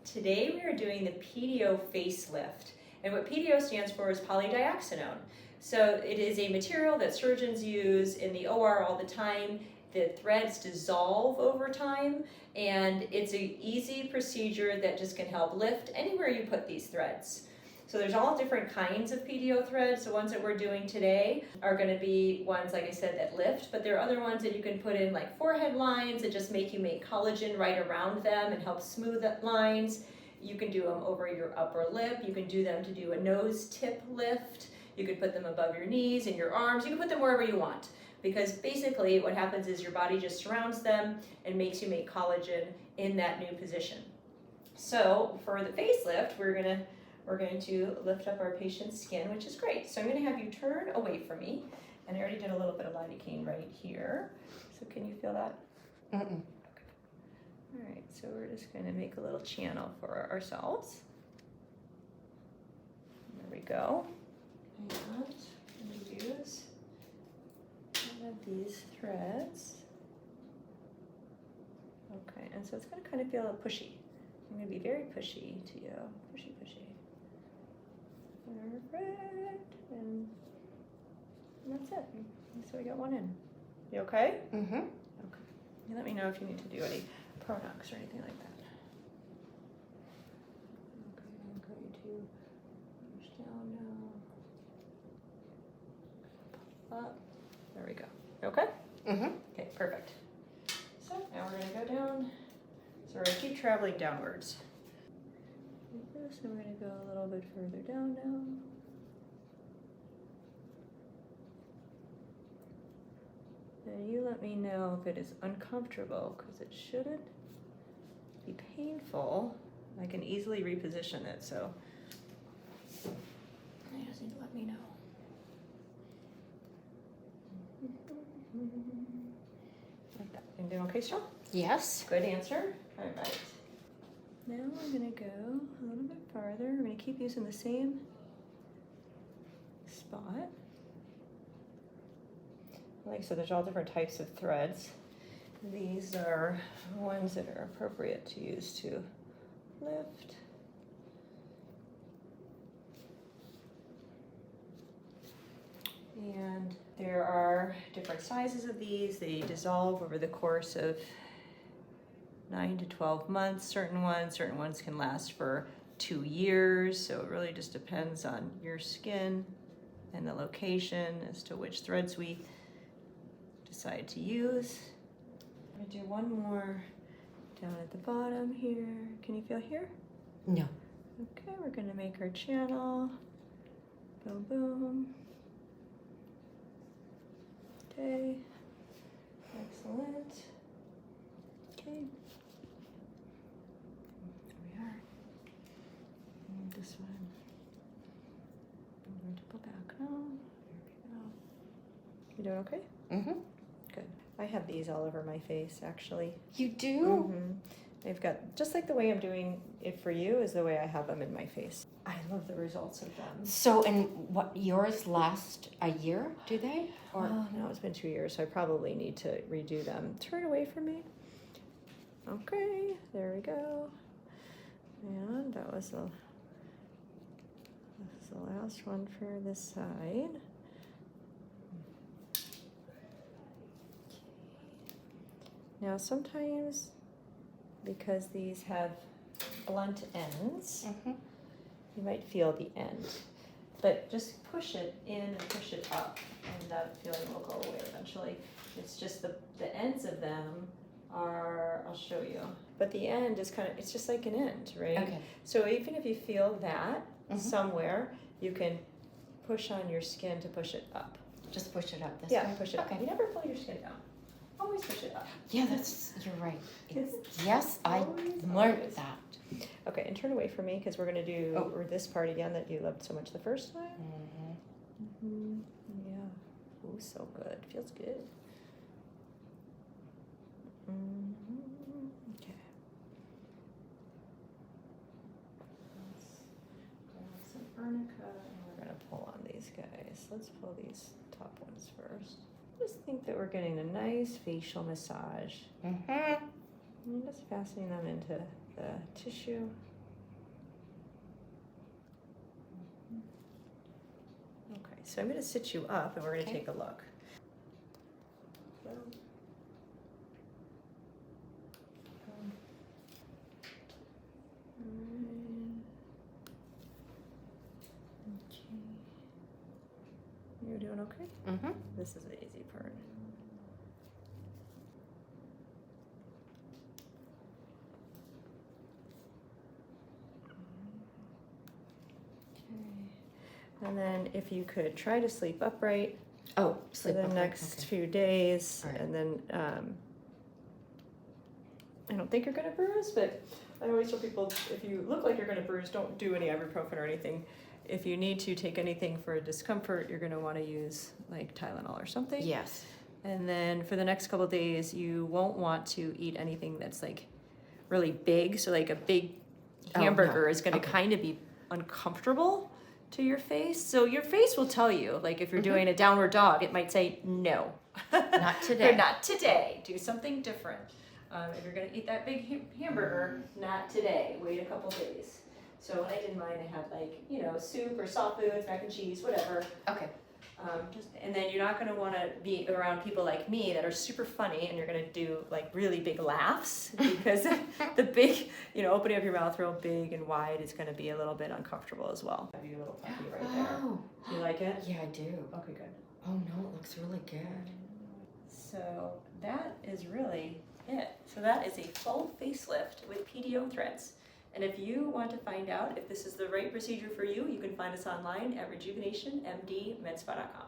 Today we are doing the PDO facelift, and what PDO stands for is Polydioxanone. So it is a material that surgeons use in the OR all the time. The threads dissolve over time, and it's an easy procedure that just can help lift anywhere you put these threads. So there's all different kinds of PDO threads. The ones that we're doing today are going to be ones, like I said, that lift, but there are other ones that you can put in like forehead lines that just make collagen right around them and help smooth the lines. You can do them over your upper lip. You can do them to do a nose tip lift. You could put them above your knees and your arms. You can put them wherever you want, because basically what happens is your body just surrounds them and makes you make collagen in that new position. So for the facelift, we're going to lift up our patient's skin, which is great. So I'm going to have you turn away from me, and I already did a little bit of lidocaine right here. So can you feel that? Mm-mm. Okay. All right, so we're just going to make a little channel for ourselves. There we go. And I'm going to use one of these threads. Okay, and so it's going to kind of feel a little pushy. I'm going to be very pushy to you. Pushy, pushy. Perfect. And that's it. So we got one in. You okay? Mm-hmm. Okay. You let me know if you need to do any Pronox or anything like that. Okay, I'm going to push down now. Up. There we go. You okay? Mm-hmm. Okay, perfect. So now we're going to go down. So we're going to keep traveling downwards. Like this, and we're going to go a little bit further down now. And you let me know if it is uncomfortable, because it shouldn't be painful. I can easily reposition it, so you just need to let me know. Like that. You doing okay, Cheryl? Yes. Good answer. All right. Now I'm going to go a little bit farther. I'm going to keep using the same spot. Like so, there's all different types of threads. These are ones that are appropriate to use to lift. And there are different sizes of these. They dissolve over the course of 9 to 12 months. Certain ones can last for 2 years. So it really just depends on your skin and the location as to which threads we decide to use. I'm gonna do one more down at the bottom here. Can you feel here? No. Okay, we're gonna make our channel. Boom, boom. Okay, excellent. Okay. There we are. And this one. I'm going to pull back now. There we go. You doing okay? Mm-hmm. Good. I have these all over my face, actually. You do? Mm-hmm. They've got, just like the way I'm doing it for you is the way I have them in my face. I love the results of them. So, and what, yours last a year, do they? Or No, it's been 2 years, so I probably need to redo them. Turn away from me. Okay, there we go. And that was the last one for this side. Now sometimes, because these have blunt ends, you might feel the end. But just push it in and push it up, and that feeling will go away eventually. It's just the ends of them are, I'll show you. But the end is kind of, it's just like an end, right? Okay. So even if you feel that somewhere, you can push on your skin to push it up. Just push it up this Yeah, way? push it up. You never pull your skin down. Always push it up. Yeah, you're right. It's Yes, I always, learned always. that. Okay, and turn away from me, because we're going to do this part again that you loved so much the first time. Yeah. Oh, so good. Feels good. Okay. Let's grab some arnica, and we're going to pull on these guys. Let's pull these top ones first. Just think that we're getting a nice facial massage. And just fastening them into the tissue. So I'm going to sit you up and we're going to Okay. take a look. You're doing okay? Mm-hmm. This is the easy part. Okay. And then if you could try to sleep upright Oh, for sleep. the Okay, next okay. few days, All right. and then I don't think you're gonna bruise, but I always tell people if you look like you're gonna bruise, don't do any ibuprofen or anything. If you need to take anything for discomfort, you're gonna want to use like Tylenol or something. Yes. And then for the next couple of days, you won't want to eat anything that's like really big. So like a big hamburger is going to Okay. kind of be uncomfortable to your face. So your face will tell you, like if you're Mhm. doing a downward dog, it might say no. Not today. Or not today. Do something different. If you're going to eat that big hamburger, not today. Wait a couple days. So when I did mine, I had like, you know, soup or soft foods, mac and cheese, whatever. Okay. And then you're not going to want to be around people like me that are super funny, and you're going to do like really big laughs because the big, you know, opening up your mouth real big and wide is going to be a little bit uncomfortable as well. Have you a little puppy right there? Oh. Do you like it? Yeah, I do. Okay, good. Oh no, it looks really good. So that is really it. So that is a full facelift with PDO threads. And if you want to find out if this is the right procedure for you, you can find us online at RejuvenationMDMedspa.com.